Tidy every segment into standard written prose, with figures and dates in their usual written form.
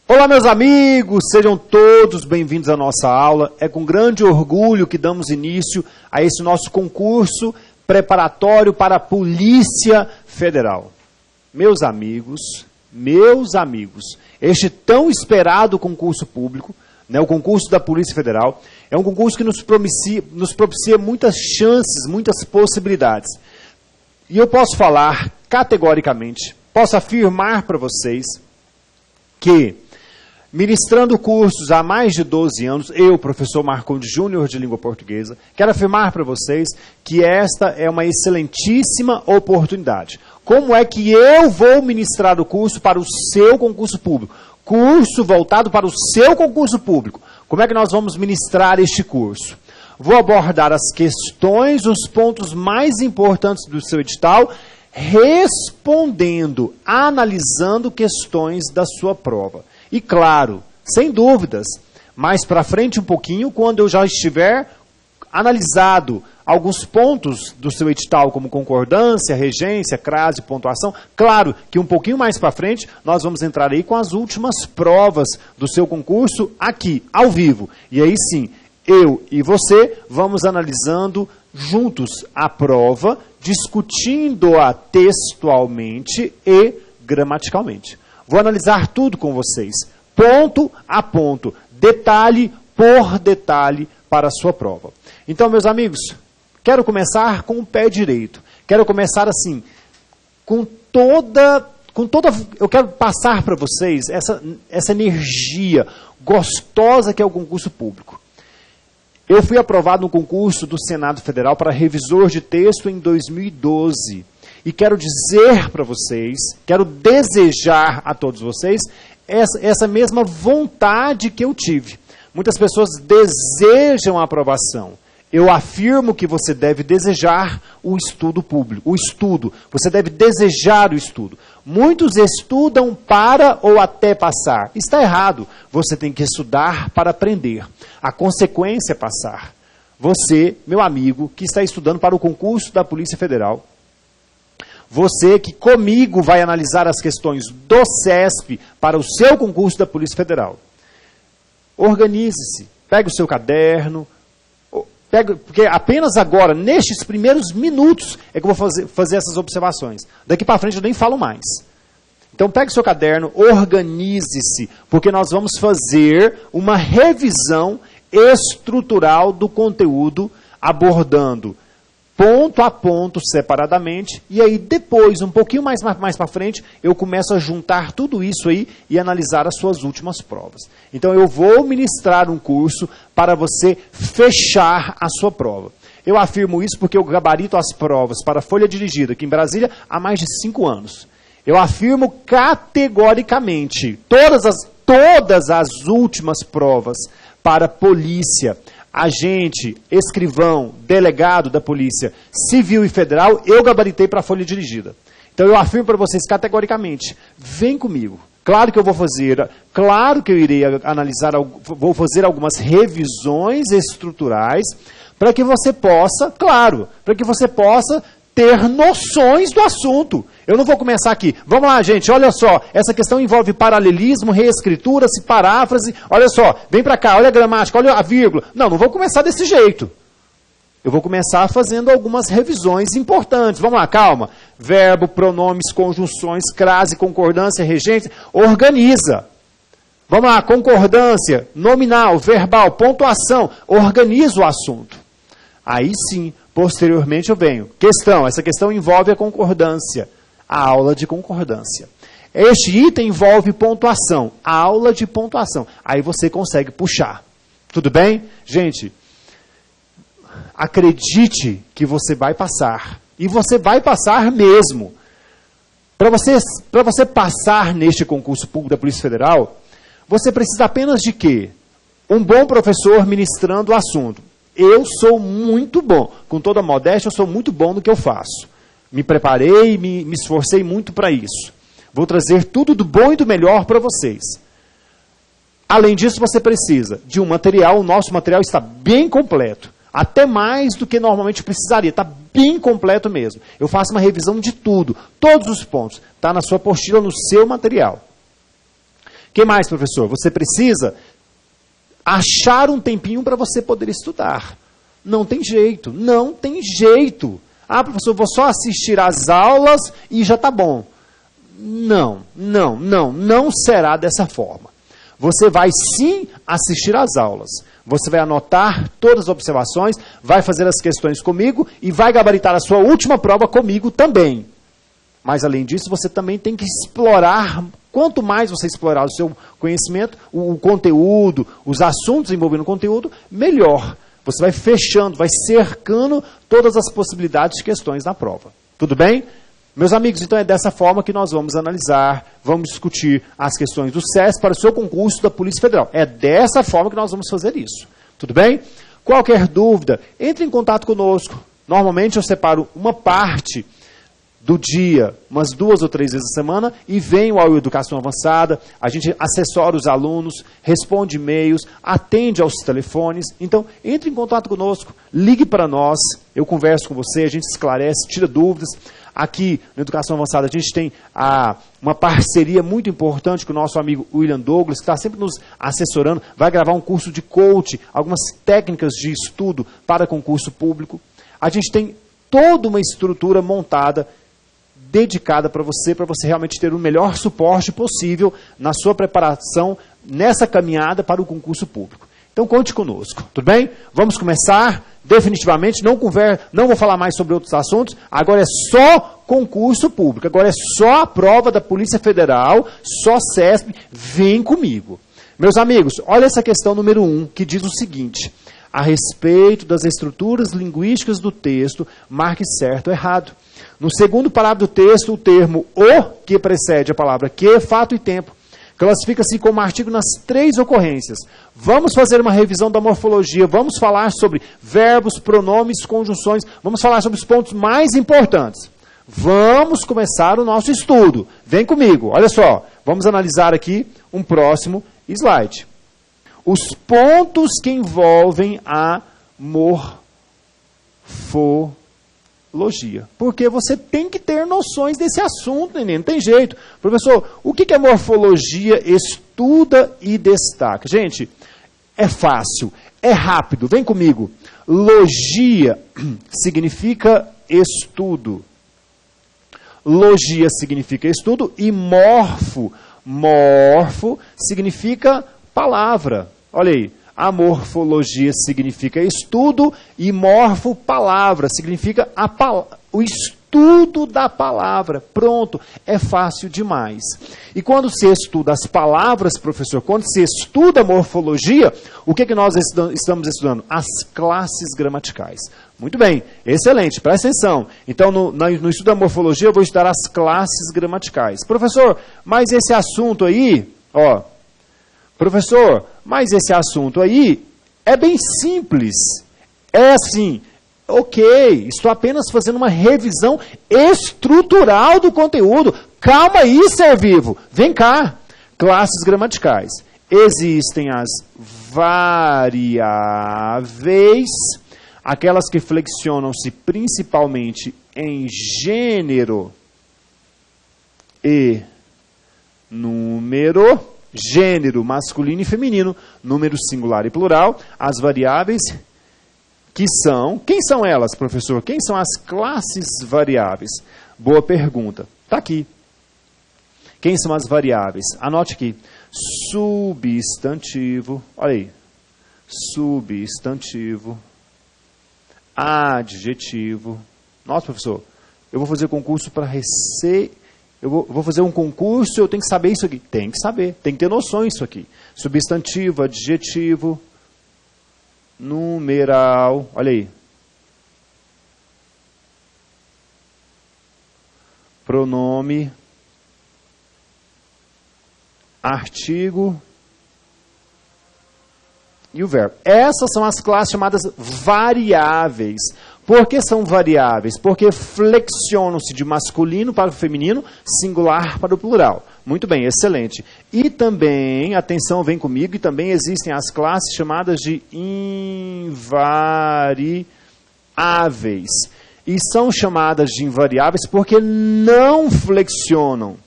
Olá, meus amigos, sejam todos bem-vindos à nossa aula. É com grande orgulho que damos início a esse nosso concurso preparatório para a Polícia Federal. Meus amigos, este tão esperado concurso público, o concurso da Polícia Federal, é um concurso que nos propicia muitas chances, muitas possibilidades. E eu posso falar categoricamente, posso afirmar para vocês que, ministrando cursos há mais de 12 anos, eu, professor Marcondes Júnior de Língua Portuguesa, quero afirmar para vocês que esta é uma excelentíssima oportunidade. Como é que eu vou ministrar o curso para o seu concurso público? Curso voltado para o seu concurso público. Como é que nós vamos ministrar este curso? Vou abordar as questões, os pontos mais importantes do seu edital, respondendo, analisando questões da sua prova. E claro, sem dúvidas, mais para frente um pouquinho, quando eu já estiver analisado alguns pontos do seu edital, como concordância, regência, crase, pontuação, claro que um pouquinho mais para frente, nós vamos entrar aí com as últimas provas do seu concurso aqui, ao vivo. E aí sim, eu e você vamos analisando juntos a prova, discutindo-a textualmente e gramaticalmente. Vou analisar tudo com vocês, ponto a ponto, detalhe por detalhe para a sua prova. Então, meus amigos, quero começar com o pé direito. Quero começar assim, eu quero passar para vocês essa energia gostosa que é o concurso público. Eu fui aprovado no concurso do Senado Federal para revisor de texto em 2012. E quero dizer para vocês, quero desejar a todos vocês, essa mesma vontade que eu tive. Muitas pessoas desejam a aprovação. Eu afirmo que você deve desejar o estudo público, o estudo. Você deve desejar o estudo. Muitos estudam para ou até passar. Está errado. Você tem que estudar para aprender. A consequência é passar. Você, meu amigo, que está estudando para o concurso da Polícia Federal, você que comigo vai analisar as questões do CESP para o seu concurso da Polícia Federal. Organize-se, pegue o seu caderno, porque apenas agora, nestes primeiros minutos, é que eu vou fazer essas observações. Daqui para frente eu nem falo mais. Então pegue o seu caderno, organize-se, porque nós vamos fazer uma revisão estrutural do conteúdo, abordando ponto a ponto, separadamente, e aí depois, um pouquinho mais para frente, eu começo a juntar tudo isso aí e analisar as suas últimas provas. Então eu vou ministrar um curso para você fechar a sua prova. Eu afirmo isso porque eu gabarito as provas para a folha dirigida aqui em Brasília há mais de 5 anos. Eu afirmo categoricamente, todas as últimas provas para polícia, agente, escrivão, delegado da Polícia Civil e Federal, eu gabaritei para a folha dirigida. Então eu afirmo para vocês categoricamente, vem comigo. Claro que eu vou fazer, claro que eu irei analisar, vou fazer algumas revisões estruturais para que você possa, claro, para que você possa ter noções do assunto. Eu não vou começar aqui. Vamos lá, gente, olha só. Essa questão envolve paralelismo, reescritura, paráfrase. Olha só, vem para cá, olha a gramática, olha a vírgula. Não vou começar desse jeito. Eu vou começar fazendo algumas revisões importantes. Vamos lá, calma. Verbo, pronomes, conjunções, crase, concordância, regência. Organiza. Vamos lá, concordância, nominal, verbal, pontuação. Organiza o assunto. Aí sim, posteriormente eu venho. Essa questão envolve a concordância. A aula de concordância. Este item envolve pontuação, a aula de pontuação. Aí você consegue puxar. Tudo bem? Gente, acredite que você vai passar. E você vai passar mesmo. Para você passar neste concurso público da Polícia Federal, você precisa apenas de quê? Um bom professor ministrando o assunto. Eu sou muito bom. Com toda a modéstia, eu sou muito bom no que eu faço. Me preparei, me esforcei muito para isso. Vou trazer tudo do bom e do melhor para vocês. Além disso, você precisa de um material. O nosso material está bem completo. Até mais do que normalmente precisaria. Está bem completo mesmo. Eu faço uma revisão de tudo. Todos os pontos. Está na sua apostila, no seu material. que mais, professor? Você precisa achar um tempinho para você poder estudar. Não tem jeito, não tem jeito. Ah, professor, vou só assistir às aulas e já está bom. Não será dessa forma. Você vai sim assistir às aulas. Você vai anotar todas as observações, vai fazer as questões comigo e vai gabaritar a sua última prova comigo também. Mas, além disso, você também tem que explorar. Quanto mais você explorar o seu conhecimento, o conteúdo, os assuntos envolvendo o conteúdo, melhor. Você vai fechando, vai cercando todas as possibilidades de questões na prova. Tudo bem? Meus amigos, então é dessa forma que nós vamos analisar, vamos discutir as questões do SESP para o seu concurso da Polícia Federal. É dessa forma que nós vamos fazer isso. Tudo bem? Qualquer dúvida, entre em contato conosco. Normalmente eu separo uma parte do dia, umas 2 ou 3 vezes a semana, e venho ao Educação Avançada, a gente assessora os alunos, responde e-mails, atende aos telefones. Então, entre em contato conosco, ligue para nós, eu converso com você, a gente esclarece, tira dúvidas. Aqui, na Educação Avançada, a gente tem uma parceria muito importante com o nosso amigo William Douglas, que está sempre nos assessorando, vai gravar um curso de coach, algumas técnicas de estudo para concurso público. A gente tem toda uma estrutura montada, dedicada para você realmente ter o melhor suporte possível na sua preparação, nessa caminhada para o concurso público. Então, conte conosco, tudo bem? Vamos começar, definitivamente, não vou falar mais sobre outros assuntos, agora é só concurso público, agora é só a prova da Polícia Federal, só SESP, vem comigo. Meus amigos, olha essa questão número 1, que diz o seguinte: a respeito das estruturas linguísticas do texto, marque certo ou errado. No segundo parágrafo do texto, o termo o, que precede a palavra que, fato e tempo, classifica-se como artigo nas 3 ocorrências. Vamos fazer uma revisão da morfologia, vamos falar sobre verbos, pronomes, conjunções, vamos falar sobre os pontos mais importantes. Vamos começar o nosso estudo. Vem comigo, olha só, vamos analisar aqui um próximo slide. Os pontos que envolvem a morfologia. Porque você tem que ter noções desse assunto, neném, não tem jeito. Professor, o que é morfologia? Estuda e destaca. Gente, é fácil, é rápido, vem comigo. Logia significa estudo. Logia significa estudo e morfo significa palavra. Olha aí. A morfologia significa estudo e morfo, palavra, significa o estudo da palavra. Pronto, é fácil demais. E quando se estuda as palavras, professor, quando se estuda a morfologia, o que nós estamos estudando? As classes gramaticais. Muito bem, excelente, presta atenção. Então, no estudo da morfologia, eu vou estudar as classes gramaticais. Professor, mas esse assunto aí, ó... Professor, mas esse assunto aí é bem simples. É assim, ok, estou apenas fazendo uma revisão estrutural do conteúdo. Calma aí, ser vivo. Vem cá. Classes gramaticais. Existem as variáveis, aquelas que flexionam-se principalmente em gênero e número. Gênero masculino e feminino, número singular e plural, as variáveis que são... Quem são elas, professor? Quem são as classes variáveis? Boa pergunta. Está aqui. Quem são as variáveis? Anote aqui. Substantivo, olha aí. Substantivo, adjetivo. Nossa, professor, eu vou fazer concurso para Eu vou fazer um concurso, eu tenho que saber isso aqui. Tem que saber, tem que ter noções disso aqui. Substantivo, adjetivo, numeral, olha aí. Pronome, artigo e o verbo. Essas são as classes chamadas variáveis. Por que são variáveis? Porque flexionam-se de masculino para o feminino, singular para o plural. Muito bem, excelente. E também, atenção, vem comigo, e também existem as classes chamadas de invariáveis. E são chamadas de invariáveis porque não flexionam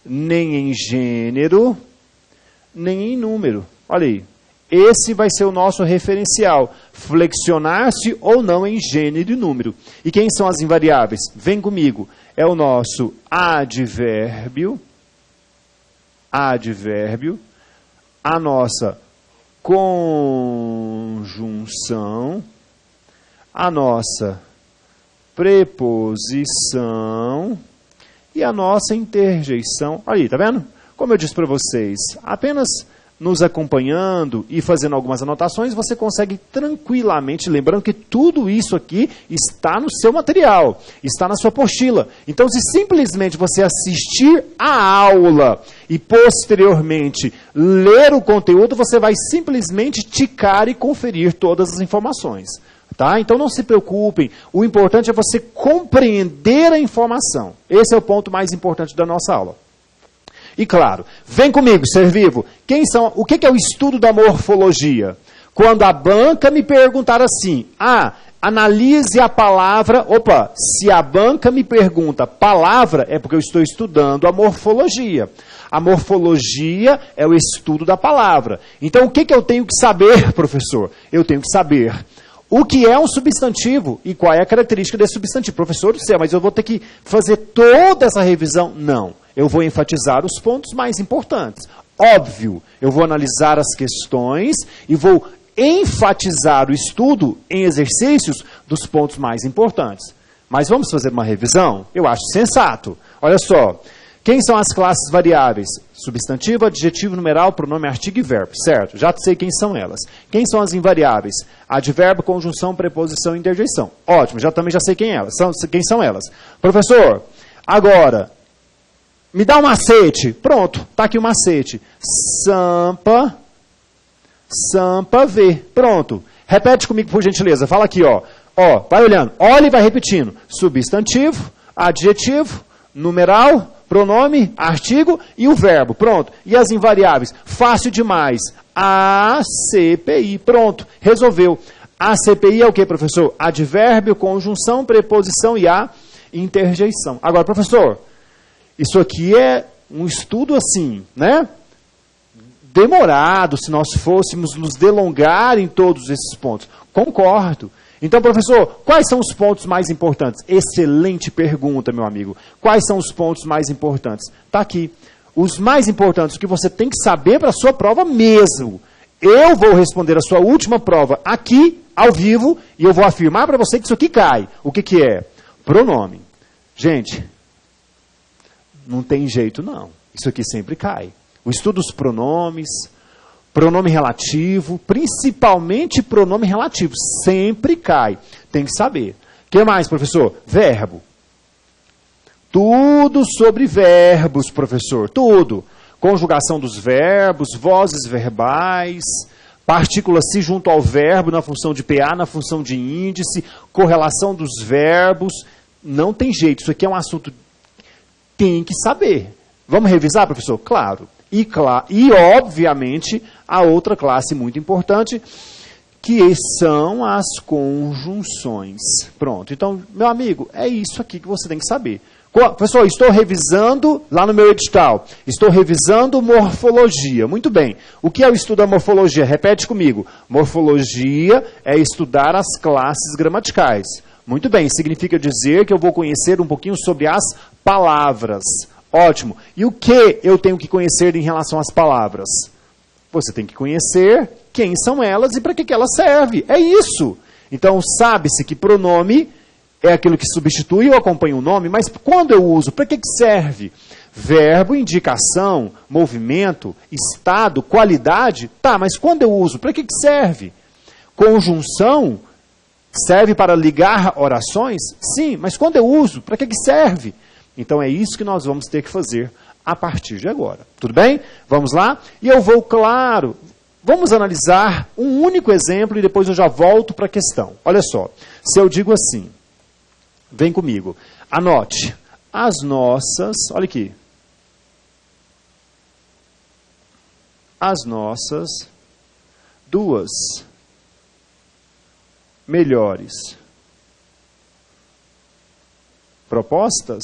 nem em gênero, nem em número. Olha aí. Esse vai ser o nosso referencial. Flexionar-se ou não em gênero e número. E quem são as invariáveis? Vem comigo. É o nosso advérbio, a nossa conjunção, a nossa preposição e a nossa interjeição. Aí, tá vendo? Como eu disse para vocês, apenas nos acompanhando e fazendo algumas anotações, você consegue tranquilamente, lembrando que tudo isso aqui está no seu material, está na sua apostila. Então, se simplesmente você assistir a aula e posteriormente ler o conteúdo, você vai simplesmente ticar e conferir todas as informações. Tá? Então não se preocupem, o importante é você compreender a informação. Esse é o ponto mais importante da nossa aula. E claro, vem comigo, ser vivo. O que é o estudo da morfologia? Quando a banca me perguntar assim, analise a palavra, se a banca me pergunta palavra, é porque eu estou estudando a morfologia. A morfologia é o estudo da palavra. Então o que eu tenho que saber, professor? Eu tenho que saber o que é um substantivo e qual é a característica desse substantivo. Professor do céu, mas eu vou ter que fazer toda essa revisão? Não. Eu vou enfatizar os pontos mais importantes. Óbvio, eu vou analisar as questões e vou enfatizar o estudo em exercícios dos pontos mais importantes. Mas vamos fazer uma revisão? Eu acho sensato. Olha só, quem são as classes variáveis? Substantivo, adjetivo, numeral, pronome, artigo e verbo. Certo, já sei quem são elas. Quem são as invariáveis? Advérbio, conjunção, preposição e interjeição. Ótimo, também já sei quem são elas. Professor, agora, me dá um macete. Pronto, está aqui o macete. Sampa, V. Pronto. Repete comigo, por gentileza. Fala aqui, ó. Vai olhando. Olha e vai repetindo. Substantivo, adjetivo, numeral, pronome, artigo e o verbo. Pronto. E as invariáveis? Fácil demais. ACPI. Pronto. Resolveu. ACPI é o que, professor? Advérbio, conjunção, preposição e a interjeição. Agora, professor, isso aqui é um estudo assim, né? Demorado, se nós fôssemos nos delongar em todos esses pontos. Concordo. Então, professor, quais são os pontos mais importantes? Excelente pergunta, meu amigo. Quais são os pontos mais importantes? Está aqui. Os mais importantes, o que você tem que saber para a sua prova mesmo. Eu vou responder a sua última prova aqui, ao vivo, e eu vou afirmar para você que isso aqui cai. O que é? Pronome. Gente, não tem jeito não. Isso aqui sempre cai. O estudo dos pronomes, pronome relativo, principalmente pronome relativo, sempre cai. Tem que saber. O que mais, professor? Verbo. Tudo sobre verbos, professor. Tudo. Conjugação dos verbos, vozes verbais, partículas se junto ao verbo na função de PA, na função de índice, correlação dos verbos. Não tem jeito. Isso aqui é um assunto tem que saber. Vamos revisar, professor? Claro. E, obviamente, a outra classe muito importante, que são as conjunções. Pronto. Então, meu amigo, é isso aqui que você tem que saber. Professor, estou revisando, lá no meu edital, estou revisando morfologia. Muito bem. O que é o estudo da morfologia? Repete comigo. Morfologia é estudar as classes gramaticais. Muito bem, significa dizer que eu vou conhecer um pouquinho sobre as palavras. Ótimo. E o que eu tenho que conhecer em relação às palavras? Você tem que conhecer quem são elas e para que elas servem. É isso. Então, sabe-se que pronome é aquilo que substitui ou acompanha o nome, mas quando eu uso, para que serve? Verbo, indicação, movimento, estado, qualidade. Tá, mas quando eu uso, para que serve? Conjunção serve para ligar orações? Sim, mas quando eu uso, para que serve? Então é isso que nós vamos ter que fazer a partir de agora. Tudo bem? Vamos lá? E eu vou, claro, vamos analisar um único exemplo e depois eu já volto para a questão. Olha só, se eu digo assim, vem comigo, anote, as nossas, olha aqui, as nossas duas melhores propostas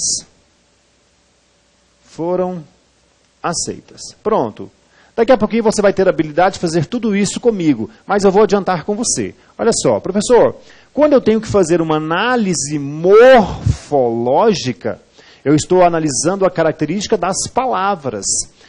foram aceitas. Pronto. Daqui a pouquinho você vai ter a habilidade de fazer tudo isso comigo, mas eu vou adiantar com você. Olha só, professor, quando eu tenho que fazer uma análise morfológica, eu estou analisando a característica das palavras,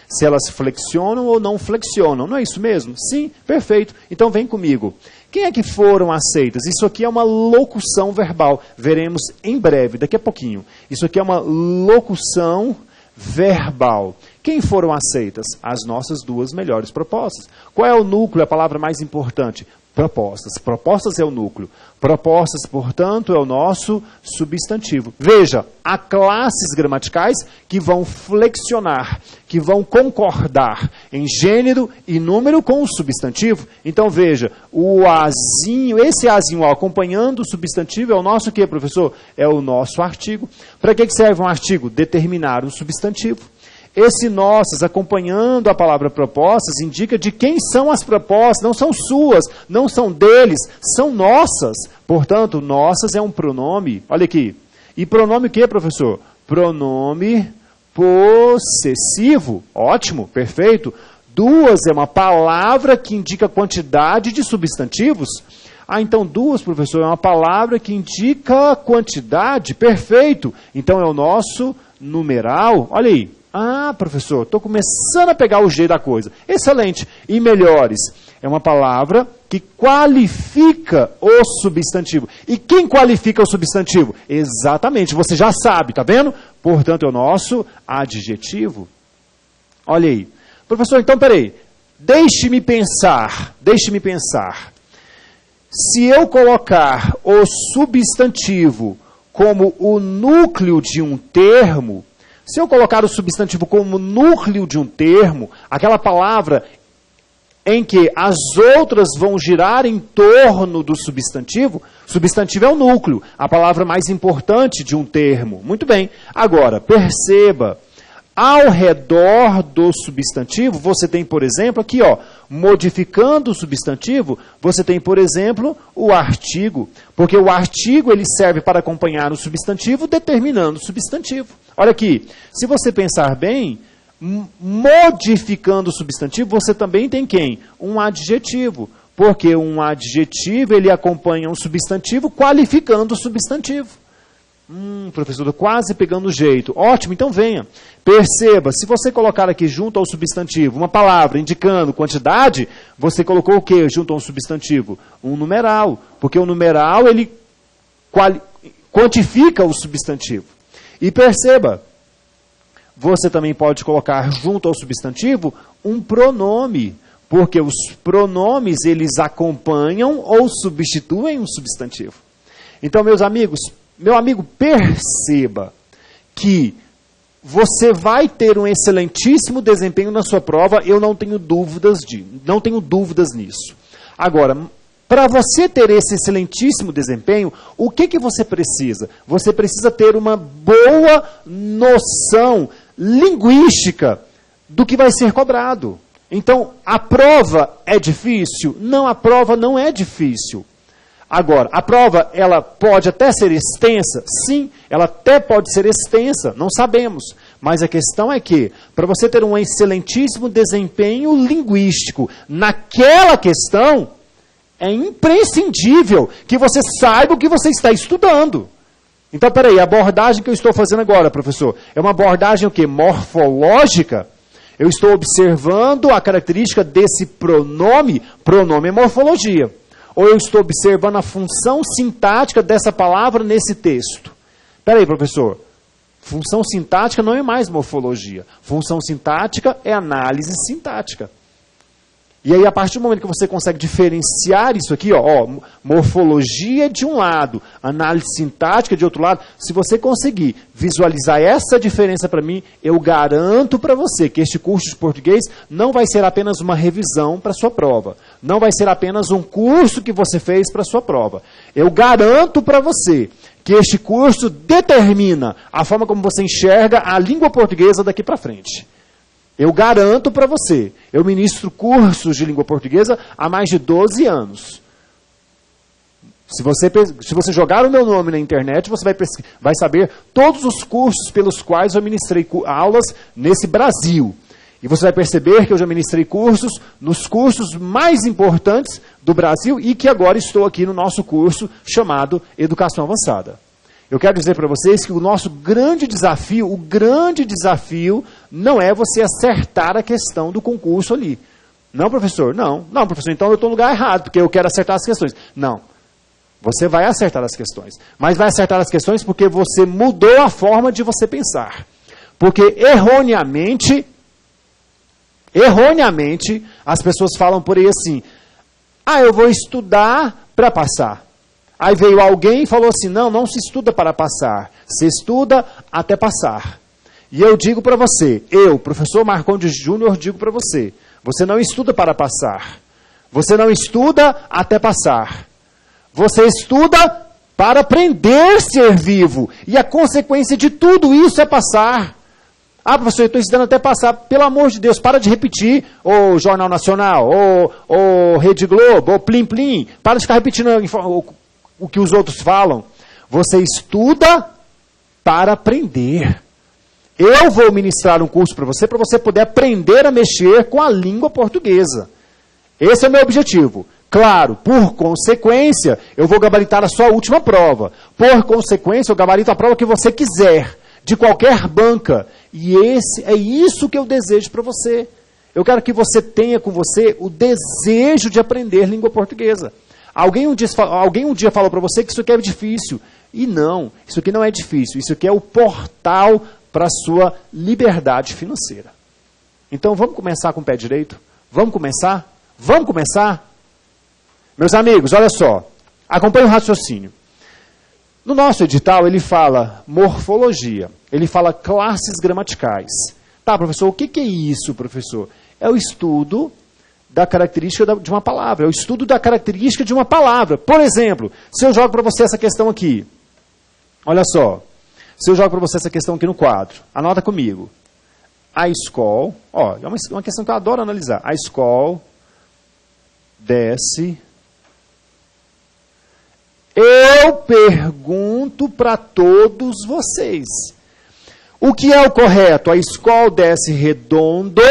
se elas flexionam ou não flexionam. Não é isso mesmo? Sim, perfeito. Então vem comigo. Quem é que foram aceitas? Isso aqui é uma locução verbal. Veremos em breve, daqui a pouquinho. Isso aqui é uma locução verbal. Quem foram aceitas? As nossas duas melhores propostas. Qual é o núcleo, a palavra mais importante? Propostas. Propostas é o núcleo. Propostas, portanto, é o nosso substantivo. Veja, há classes gramaticais que vão flexionar, que vão concordar em gênero e número com o substantivo. Então, veja, o azinho, esse azinho acompanhando o substantivo é o nosso o quê, professor? É o nosso artigo. Para que serve um artigo? Determinar um substantivo. Esse nossas, acompanhando a palavra propostas, indica de quem são as propostas, não são suas, não são deles, são nossas. Portanto, nossas é um pronome, olha aqui. E pronome o que, professor? Pronome possessivo, ótimo, perfeito. Duas é uma palavra que indica quantidade de substantivos. Ah, então duas, professor, é uma palavra que indica quantidade, perfeito. Então é o nosso numeral, olha aí. Ah, professor, estou começando a pegar o jeito da coisa. Excelente. E melhores. É uma palavra que qualifica o substantivo. E quem qualifica o substantivo? Exatamente, você já sabe, tá vendo? Portanto, é o nosso adjetivo. Olha aí. Professor, então, peraí. Deixe-me pensar. Deixe-me pensar. Se eu colocar o substantivo como o núcleo de um termo, se eu colocar o substantivo como núcleo de um termo, aquela palavra em que as outras vão girar em torno do substantivo é o núcleo, a palavra mais importante de um termo. Muito bem. Agora, perceba, ao redor do substantivo, você tem, por exemplo, aqui, ó, modificando o substantivo, você tem, por exemplo, o artigo. Porque o artigo ele serve para acompanhar o substantivo, determinando o substantivo. Olha aqui, se você pensar bem, modificando o substantivo, você também tem quem? Um adjetivo. Porque um adjetivo, ele acompanha um substantivo, qualificando o substantivo. Professor, estou quase pegando o jeito. Ótimo, então venha. Perceba, se você colocar aqui junto ao substantivo uma palavra indicando quantidade, você colocou o que junto ao substantivo? Um numeral. Porque o numeral, ele quantifica o substantivo. E perceba, você também pode colocar junto ao substantivo um pronome, porque os pronomes eles acompanham ou substituem um substantivo. Então, meus amigos, meu amigo, perceba que você vai ter um excelentíssimo desempenho na sua prova, eu não tenho dúvidas nisso. Agora, para você ter esse excelentíssimo desempenho, o que você precisa? Você precisa ter uma boa noção linguística do que vai ser cobrado. Então, a prova é difícil? Não, a prova não é difícil. Agora, a prova, ela pode até ser extensa? Sim, ela até pode ser extensa, não sabemos. Mas a questão é que, para você ter um excelentíssimo desempenho linguístico naquela questão, é imprescindível que você saiba o que você está estudando. Então, peraí, a abordagem que eu estou fazendo agora, professor, é uma abordagem o quê? Morfológica? Eu estou observando a característica desse pronome, pronome é morfologia. Ou eu estou observando a função sintática dessa palavra nesse texto? Peraí, professor, função sintática não é mais morfologia. Função sintática é análise sintática. E aí, a partir do momento que você consegue diferenciar isso aqui, ó, morfologia de um lado, análise sintática de outro lado, se você conseguir visualizar essa diferença para mim, eu garanto para você que este curso de português não vai ser apenas uma revisão para a sua prova. Não vai ser apenas um curso que você fez para a sua prova. Eu garanto para você que este curso determina a forma como você enxerga a língua portuguesa daqui para frente. Eu garanto para você, eu ministro cursos de língua portuguesa há mais de 12 anos. Se você jogar o meu nome na internet, você vai saber todos os cursos pelos quais eu ministrei aulas nesse Brasil. E você vai perceber que eu já ministrei cursos nos cursos mais importantes do Brasil e que agora estou aqui no nosso curso chamado Educação Avançada. Eu quero dizer para vocês que o nosso grande desafio, não é você acertar a questão do concurso ali. Não, professor, não. Não, professor, então eu estou no lugar errado, porque eu quero acertar as questões. Não. Você vai acertar as questões. Mas vai acertar as questões porque você mudou a forma de você pensar. Porque erroneamente, as pessoas falam por aí assim, eu vou estudar para passar. Aí veio alguém e falou assim, não se estuda para passar, se estuda até passar. E eu digo para você, professor Marcondes Júnior, digo para você, você não estuda para passar, você não estuda até passar, você estuda para aprender a ser vivo, e a consequência de tudo isso é passar. Professor, eu estou estudando até passar, pelo amor de Deus, para de repetir o Jornal Nacional, ou Rede Globo, ou Plim Plim, para de ficar repetindo o que os outros falam. Você estuda para aprender. Eu vou ministrar um curso para você poder aprender a mexer com a língua portuguesa. Esse é o meu objetivo. Claro, por consequência, eu vou gabaritar a sua última prova. Por consequência, eu gabarito a prova que você quiser, de qualquer banca. E é isso que eu desejo para você. Eu quero que você tenha com você o desejo de aprender língua portuguesa. Alguém um dia falou para você que isso aqui é difícil. E não, isso aqui não é difícil. Isso aqui é o portal para a sua liberdade financeira. Então vamos começar com o pé direito? Vamos começar? Vamos começar? Meus amigos, olha só. Acompanhe o raciocínio. No nosso edital ele fala morfologia. Ele fala classes gramaticais. Tá, professor, o que é isso, professor? É o estudo da característica de uma palavra. É o estudo da característica de uma palavra. Por exemplo, se eu jogo para você essa questão aqui. Olha só. Se eu jogo para você essa questão aqui no quadro. Anota comigo. A escola. É uma questão que eu adoro analisar. A escola desce. Eu pergunto para todos vocês. O que é o correto? A escola desce redondo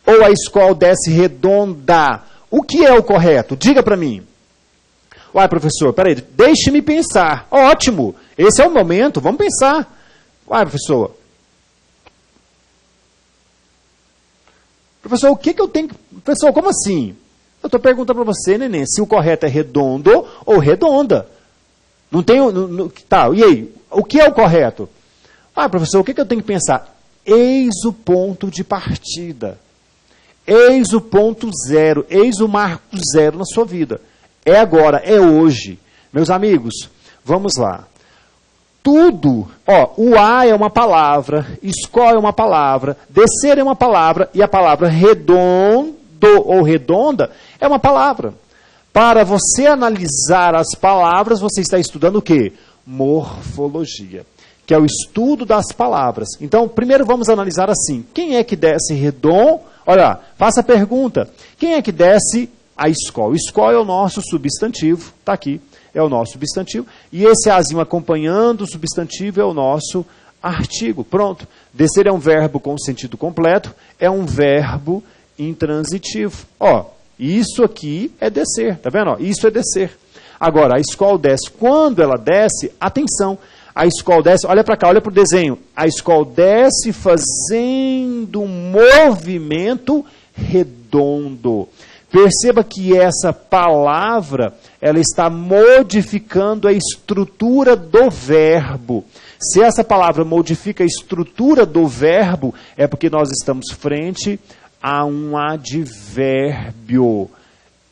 ou a escola desce redonda? O que é o correto? Diga para mim. Professor, peraí, deixe-me pensar. Ótimo, esse é o momento, vamos pensar. Professor. Professor, o que eu tenho... Professor, como assim? Eu estou perguntando para você, neném, se o correto é redondo ou redonda. Não tenho... Tá, e aí? O que é o correto? Professor, o que eu tenho que pensar? Eis o ponto de partida. Eis o ponto zero. Eis o marco zero na sua vida. É agora, é hoje. Meus amigos, vamos lá. Tudo, o A é uma palavra, escola é uma palavra, descer é uma palavra, e a palavra redondo ou redonda é uma palavra. Para você analisar as palavras, você está estudando o quê? Morfologia, que é o estudo das palavras. Então, primeiro vamos analisar assim. Quem é que desce redondo? Olha, faça a pergunta. Quem é que desce a escola? Escola é o nosso substantivo, está aqui, é o nosso substantivo. E esse azinho acompanhando o substantivo é o nosso artigo. Pronto. Descer é um verbo com sentido completo, é um verbo intransitivo. Isso aqui é descer, tá vendo? Isso é descer. Agora, a escola desce. Quando ela desce, atenção, a escola desce, olha para cá, olha para o desenho. A escola desce fazendo um movimento redondo. Perceba que essa palavra, ela está modificando a estrutura do verbo. Se essa palavra modifica a estrutura do verbo, é porque nós estamos frente a um advérbio.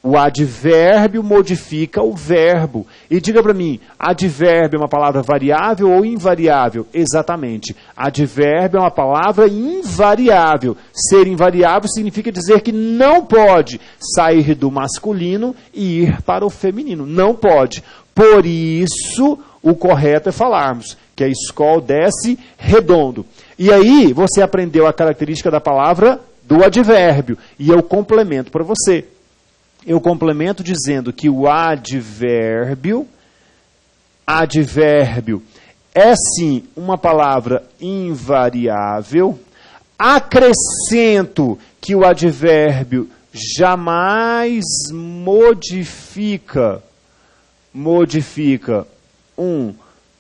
O advérbio modifica o verbo. E diga para mim, advérbio é uma palavra variável ou invariável? Exatamente. Advérbio é uma palavra invariável. Ser invariável significa dizer que não pode sair do masculino e ir para o feminino. Não pode. Por isso, o correto é falarmos que a escola desce redondo. E aí, você aprendeu a característica da palavra do advérbio. E eu complemento para você. Eu complemento dizendo que o advérbio é sim uma palavra invariável, Acrescento que o advérbio jamais modifica um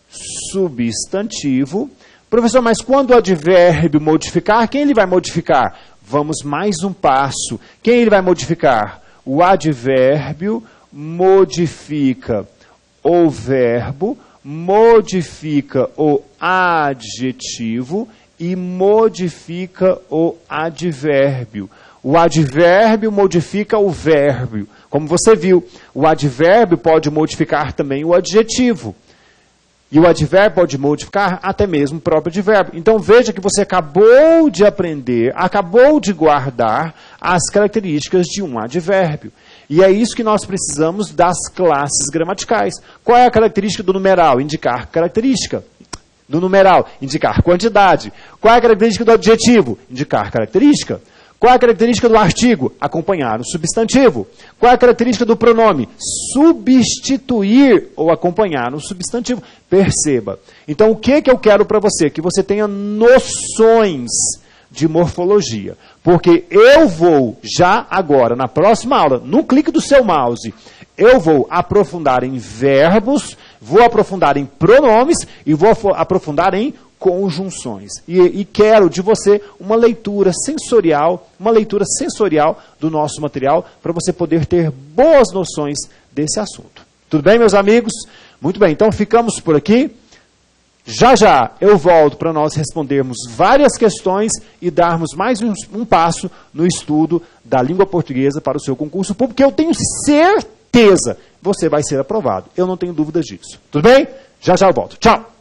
substantivo. Professor, mas quando o advérbio modificar, quem ele vai modificar? Vamos mais um passo. Quem ele vai modificar? O advérbio modifica o verbo, modifica o adjetivo e modifica o advérbio. O advérbio modifica o verbo. Como você viu, o advérbio pode modificar também o adjetivo. E o advérbio pode modificar até mesmo o próprio advérbio. Então veja que você acabou de aprender, acabou de guardar as características de um advérbio. E é isso que nós precisamos das classes gramaticais. Qual é a característica do numeral? Indicar característica. Do numeral, indicar quantidade. Qual é a característica do adjetivo? Indicar característica. Qual é a característica do artigo? Acompanhar o substantivo. Qual é a característica do pronome? Substituir ou acompanhar o substantivo. Perceba. Então, o que eu quero para você? Que você tenha noções de morfologia. Porque eu vou, já agora, na próxima aula, no clique do seu mouse, eu vou aprofundar em verbos, vou aprofundar em pronomes e vou aprofundar em conjunções. E quero de você uma leitura sensorial do nosso material para você poder ter boas noções desse assunto. Tudo bem, meus amigos? Muito bem, então ficamos por aqui. Já eu volto para nós respondermos várias questões e darmos mais um passo no estudo da língua portuguesa para o seu concurso público, porque eu tenho certeza você vai ser aprovado. Eu não tenho dúvidas disso. Tudo bem? Já eu volto. Tchau!